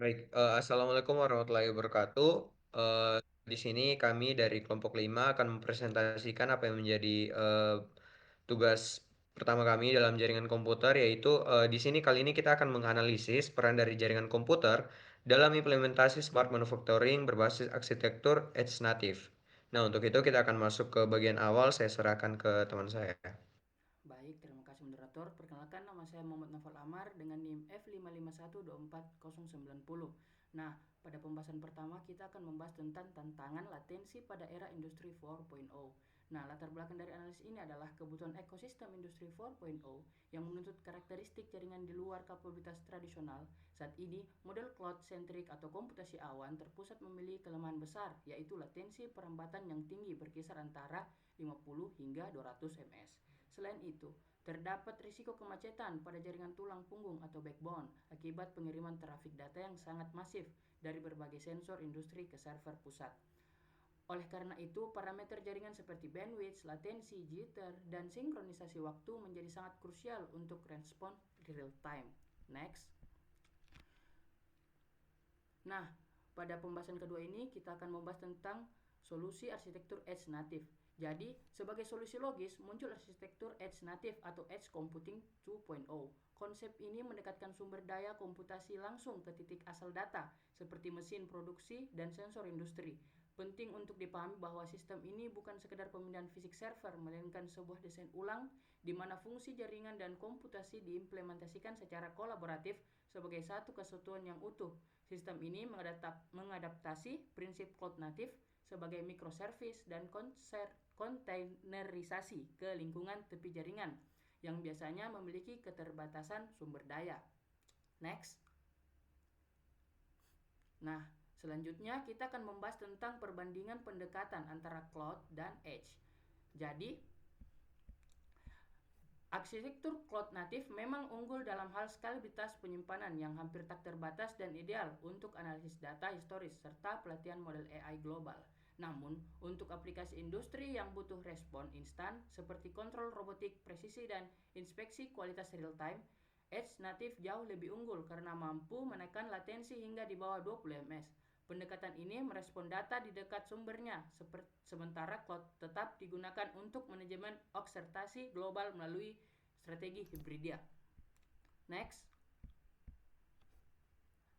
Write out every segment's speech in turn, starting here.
Baik, Assalamualaikum warahmatullahi wabarakatuh. Eh, di sini kami dari kelompok 5 akan mempresentasikan apa yang menjadi tugas pertama kami dalam jaringan komputer, yaitu di sini kali ini kita akan menganalisis peran dari jaringan komputer dalam implementasi smart manufacturing berbasis arsitektur Edge Native. Nah, untuk itu kita akan masuk ke bagian awal, saya serahkan ke teman saya. Baik, terima kasih moderator. Perkenalkan, nama saya Muhammad Novel Amar dengan NIM F551240090. Nah, pada pembahasan pertama kita akan membahas tentang tantangan latensi pada era Industri 4.0. Nah, latar belakang dari analisis ini adalah kebutuhan ekosistem Industri 4.0 yang menuntut karakteristik jaringan di luar kapabilitas tradisional. Saat ini, model cloud-centric atau komputasi awan terpusat memiliki kelemahan besar, yaitu latensi perambatan yang tinggi berkisar antara 50 hingga 200 ms. Selain itu, terdapat risiko kemacetan pada jaringan tulang punggung atau backbone akibat pengiriman trafik data yang sangat masif dari berbagai sensor industri ke server pusat. Oleh karena itu, parameter jaringan seperti bandwidth, latensi, jitter, dan sinkronisasi waktu menjadi sangat krusial untuk respon real time. Next. Nah, pada pembahasan kedua ini kita akan membahas tentang solusi arsitektur Edge Native. Jadi, sebagai solusi logis, muncul arsitektur Edge Native atau Edge Computing 2.0. Konsep ini mendekatkan sumber daya komputasi langsung ke titik asal data, seperti mesin produksi dan sensor industri. Penting untuk dipahami bahwa sistem ini bukan sekedar pemindahan fisik server, melainkan sebuah desain ulang di mana fungsi jaringan dan komputasi diimplementasikan secara kolaboratif sebagai satu kesatuan yang utuh. Sistem ini mengadaptasi prinsip cloud native sebagai microservice dan kontainerisasi ke lingkungan tepi jaringan yang biasanya memiliki keterbatasan sumber daya. Next. Nah, selanjutnya kita akan membahas tentang perbandingan pendekatan antara cloud dan edge. Jadi, arsitektur cloud native memang unggul dalam hal skalabilitas penyimpanan yang hampir tak terbatas dan ideal untuk analisis data historis serta pelatihan model AI global. Namun, untuk aplikasi industri yang butuh respon instan seperti kontrol robotik presisi dan inspeksi kualitas real time, Edge Native jauh lebih unggul karena mampu menekan latensi hingga di bawah 20 ms. Pendekatan ini merespon data di dekat sumbernya, sementara cloud tetap digunakan untuk manajemen orkestrasi global melalui strategi hibridia. Next.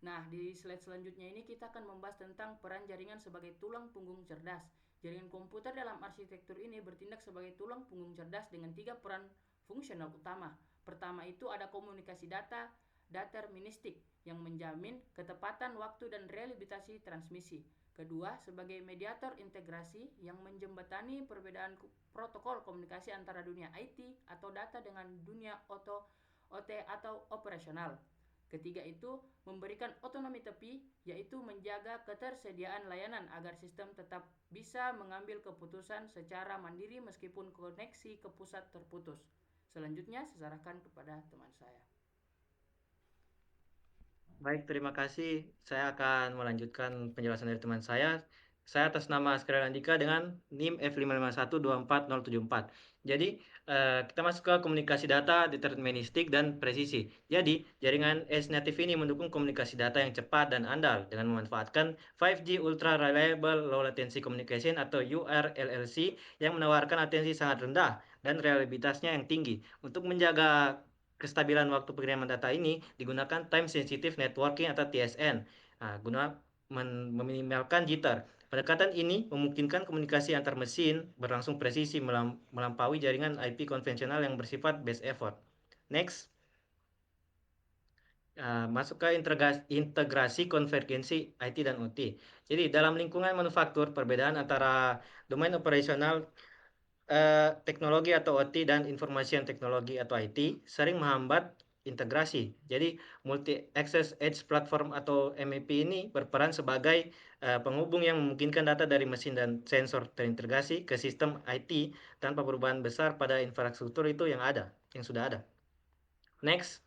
Nah, di slide selanjutnya ini kita akan membahas tentang peran jaringan sebagai tulang punggung cerdas. Jaringan komputer dalam arsitektur ini bertindak sebagai tulang punggung cerdas dengan 3 peran fungsional utama. Pertama itu ada komunikasi data deterministik yang menjamin ketepatan waktu dan reliabilitas transmisi. Kedua, sebagai mediator integrasi yang menjembatani perbedaan protokol komunikasi antara dunia IT atau data dengan dunia OT atau operasional. Ketiga itu memberikan otonomi tepi, yaitu menjaga ketersediaan layanan agar sistem tetap bisa mengambil keputusan secara mandiri meskipun koneksi ke pusat terputus. Selanjutnya saya serahkan kepada teman saya. Baik, terima kasih. Saya akan melanjutkan penjelasan dari teman saya. Saya atas nama Askara Andika dengan NIM F551240074. Jadi, kita masuk ke komunikasi data deterministik dan presisi. Jadi, jaringan Edge Native ini mendukung komunikasi data yang cepat dan andal dengan memanfaatkan 5G Ultra Reliable Low Latency Communication atau URLLC yang menawarkan latensi sangat rendah dan reliabilitasnya yang tinggi. Untuk menjaga kestabilan waktu pengiriman data ini digunakan time sensitive networking atau TSN, guna meminimalkan jitter. Pendekatan ini memungkinkan komunikasi antar mesin berlangsung presisi melampaui jaringan IP konvensional yang bersifat base effort. Next. Masuk ke integrasi konvergensi IT dan OT. Jadi dalam lingkungan manufaktur, perbedaan antara domain operasional teknologi atau OT dan information teknologi atau IT sering menghambat integrasi. Jadi multi access edge platform atau MEP ini berperan sebagai penghubung yang memungkinkan data dari mesin dan sensor terintegrasi ke sistem IT tanpa perubahan besar pada infrastruktur itu yang sudah ada. Next.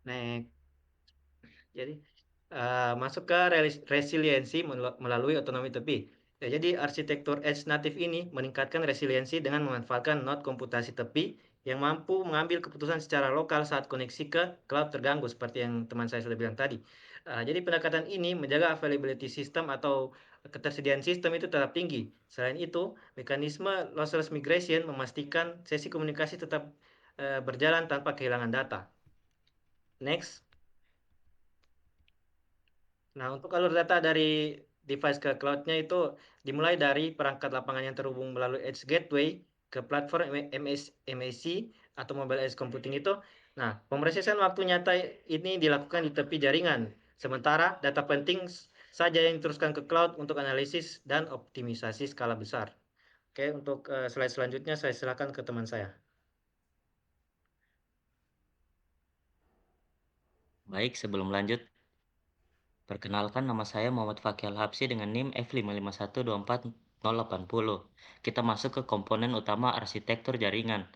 Next. Jadi masuk ke resiliensi melalui otonomi tepi. Ya, jadi arsitektur Edge Native ini meningkatkan resiliensi dengan memanfaatkan node komputasi tepi yang mampu mengambil keputusan secara lokal saat koneksi ke cloud terganggu seperti yang teman saya sudah bilang tadi. Jadi pendekatan ini menjaga availability system atau ketersediaan sistem itu tetap tinggi. Selain itu, mekanisme lossless migration memastikan sesi komunikasi tetap berjalan tanpa kehilangan data. Next. Nah, untuk alur data dari device ke cloud-nya itu dimulai dari perangkat lapangan yang terhubung melalui Edge Gateway ke platform MAC atau Mobile Edge Computing itu. Nah, pemrosesan waktu nyata ini dilakukan di tepi jaringan. Sementara data penting saja yang diteruskan ke cloud untuk analisis dan optimisasi skala besar. Oke, untuk slide selanjutnya saya silakan ke teman saya. Baik, sebelum lanjut, perkenalkan nama saya Muhammad Fakih Al-Habsyi dengan NIM F551240080. Kita masuk ke komponen utama arsitektur jaringan.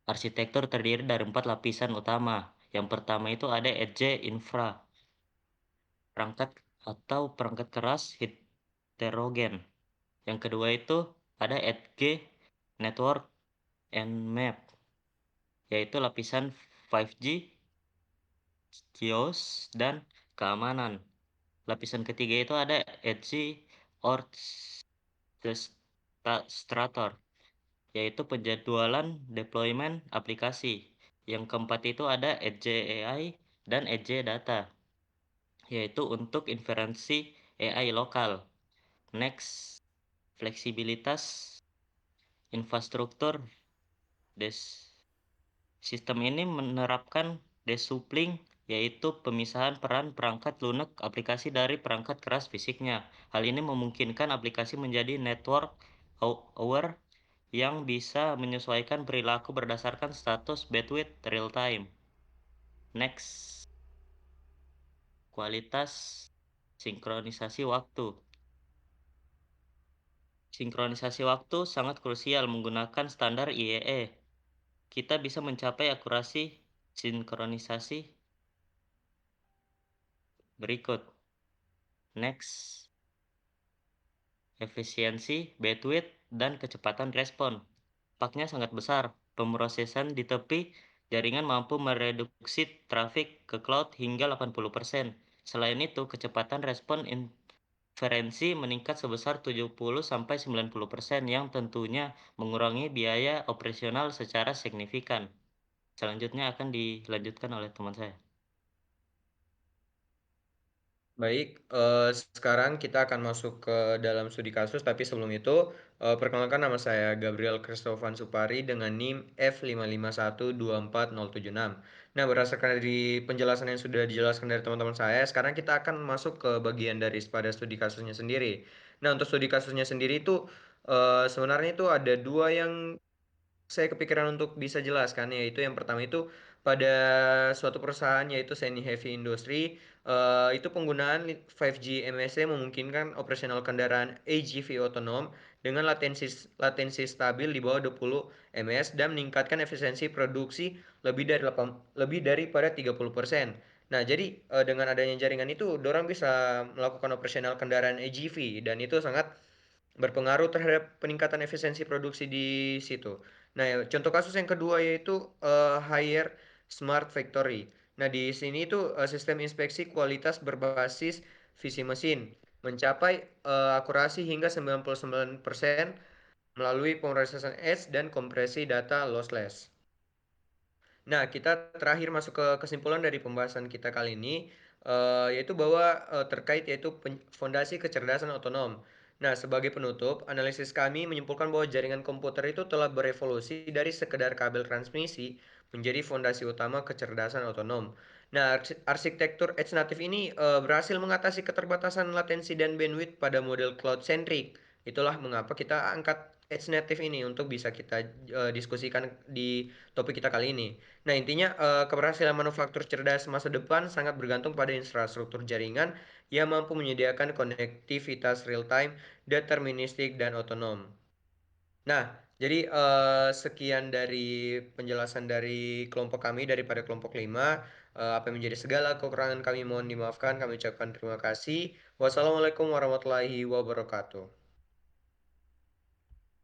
Arsitektur terdiri dari 4 lapisan utama. Yang pertama itu ada Edge Infra, perangkat atau perangkat keras heterogen. Yang kedua itu ada Edge Network and Map, yaitu lapisan 5G, kios, dan keamanan. Lapisan ketiga itu ada Edge Orchestrator, yaitu penjadwalan deployment aplikasi. Yang keempat itu ada Edge AI dan Edge Data, yaitu untuk inferensi AI lokal. Next, fleksibilitas infrastruktur. Sistem ini menerapkan decoupling, yaitu pemisahan peran perangkat lunak aplikasi dari perangkat keras fisiknya. Hal ini memungkinkan aplikasi menjadi network aware yang bisa menyesuaikan perilaku berdasarkan status bandwidth real time. Next, kualitas sinkronisasi waktu. Sinkronisasi waktu sangat krusial menggunakan standar IEE. Kita bisa mencapai akurasi sinkronisasi berikut. Next, efisiensi, bandwidth, dan kecepatan respon. Dampaknya sangat besar. Pemrosesan di tepi jaringan mampu mereduksi trafik ke cloud hingga 80%. Selain itu, kecepatan respon inferensi meningkat sebesar 70-90% yang tentunya mengurangi biaya operasional secara signifikan. Selanjutnya akan dilanjutkan oleh teman saya. Baik, sekarang kita akan masuk ke dalam studi kasus, tapi sebelum itu, perkenalkan nama saya Gabriel Christovan Supari dengan NIM F551240076. Nah, berdasarkan dari penjelasan yang sudah dijelaskan dari teman-teman saya, sekarang kita akan masuk ke bagian dari pada studi kasusnya sendiri. Nah, untuk studi kasusnya sendiri itu, sebenarnya itu ada dua yang saya kepikiran untuk bisa jelaskan, yaitu yang pertama itu pada suatu perusahaan yaitu Seni Heavy Industry, itu penggunaan 5G MSC memungkinkan operasional kendaraan AGV otonom dengan latensi stabil di bawah 20 ms dan meningkatkan efisiensi produksi lebih daripada 30%. Nah, jadi dengan adanya jaringan itu, dorang bisa melakukan operasional kendaraan AGV dan itu sangat berpengaruh terhadap peningkatan efisiensi produksi di situ. Nah, contoh kasus yang kedua yaitu Haier Smart Factory. Nah, di sini itu sistem inspeksi kualitas berbasis visi mesin mencapai akurasi hingga 99% melalui pemrosesan edge dan kompresi data lossless. Nah, kita terakhir masuk ke kesimpulan dari pembahasan kita kali ini, yaitu bahwa terkait yaitu fondasi kecerdasan otonom. Nah, sebagai penutup, analisis kami menyimpulkan bahwa jaringan komputer itu telah berevolusi dari sekedar kabel transmisi menjadi fondasi utama kecerdasan otonom. Nah, arsitektur Edge Native ini berhasil mengatasi keterbatasan latensi dan bandwidth pada model cloud-centric. Itulah mengapa kita angkat Edge Native ini untuk bisa kita diskusikan di topik kita kali ini. Nah, intinya keberhasilan manufaktur cerdas masa depan sangat bergantung pada infrastruktur jaringan yang mampu menyediakan konektivitas real-time, deterministik, dan otonom. Nah, jadi sekian dari penjelasan dari kelompok kami daripada kelompok 5. Apa yang menjadi segala kekurangan kami mohon dimaafkan. Kami ucapkan terima kasih. Wassalamualaikum warahmatullahi wabarakatuh.